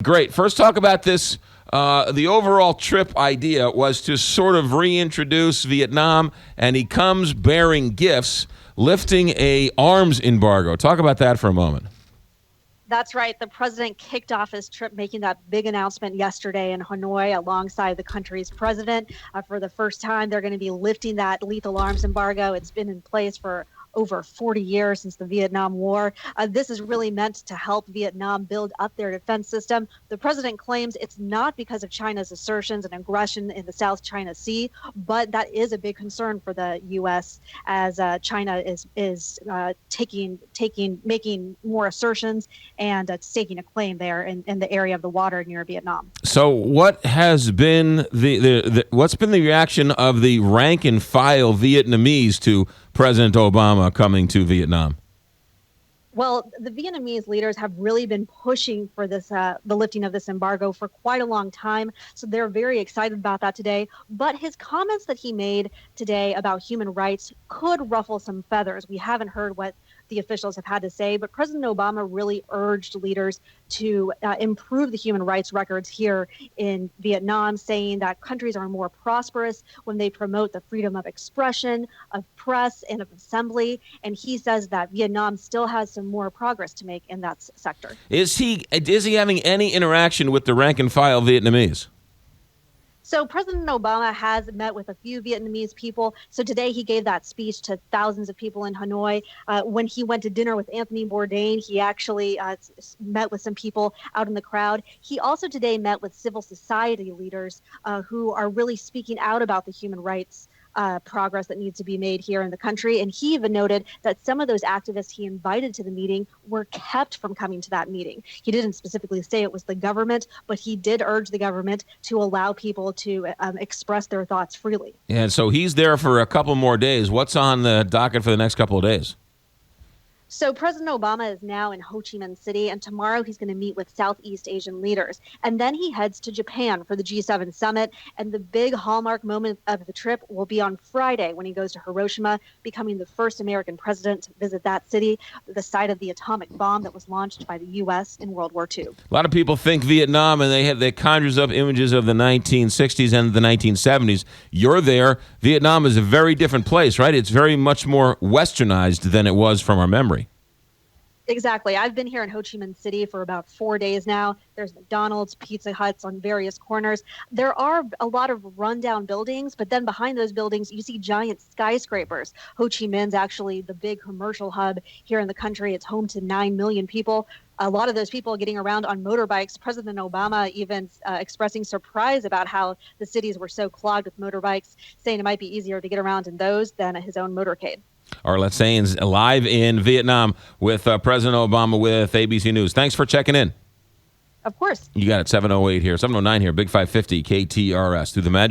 Great. First, talk about this. The overall trip idea was to sort of reintroduce Vietnam, and he comes bearing gifts, lifting a arms embargo. Talk about that for a moment. That's right. The president kicked off his trip, making that big announcement yesterday in Hanoi alongside the country's president. For the first time, they're going to be lifting that lethal arms embargo. It's been in place for over 40 years since the Vietnam War. This is really meant to help Vietnam build up their defense system. The president claims it's not because of China's assertions and aggression in the South China Sea, but that is a big concern for the U.S. as China is making more assertions and staking a claim there in the area of the water near Vietnam. So, what has been what's been the reaction of the rank and file Vietnamese to President Obama coming to Vietnam? Well, the Vietnamese leaders have really been pushing for this, the lifting of this embargo for quite a long time. So they're very excited about that today. But his comments that he made today about human rights could ruffle some feathers. We haven't heard what the officials have had to say, but President Obama really urged leaders to improve the human rights records here in Vietnam, saying that countries are more prosperous when they promote the freedom of expression, of press, and of assembly. And he says that Vietnam still has some more progress to make in that sector. Is he having any interaction with the rank and file Vietnamese? So President Obama has met with a few Vietnamese people. So today he gave that speech to thousands of people in Hanoi. When he went to dinner with Anthony Bourdain, he actually met with some people out in the crowd. He also today met with civil society leaders who are really speaking out about the human rights progress that needs to be made here in the country. And he even noted that some of those activists he invited to the meeting were kept from coming to that meeting. He didn't specifically say it was the government, but he did urge the government to allow people to express their thoughts freely. And so he's there for a couple more days. What's on the docket for the next couple of days? So President Obama is now in Ho Chi Minh City, and tomorrow he's going to meet with Southeast Asian leaders. And then he heads to Japan for the G7 summit. And the big hallmark moment of the trip will be on Friday when he goes to Hiroshima, becoming the first American president to visit that city, the site of the atomic bomb that was launched by the U.S. in World War II. A lot of people think Vietnam, and they conjures up images of the 1960s and the 1970s. You're there. Vietnam is a very different place, right? It's very much more westernized than it was from our memory. Exactly. I've been here in Ho Chi Minh City for about 4 days now. There's McDonald's, Pizza Huts on various corners. There are a lot of rundown buildings, but then behind those buildings, you see giant skyscrapers. Ho Chi Minh's actually the big commercial hub here in the country. It's home to 9 million people. A lot of those people getting around on motorbikes. President Obama even expressing surprise about how the cities were so clogged with motorbikes, saying it might be easier to get around in those than his own motorcade. Arlette Saenz live in Vietnam with President Obama with ABC News. Thanks for checking in. Of course. You got it, 7:08 here, 7:09 here, Big 550 KTRS. Through the magic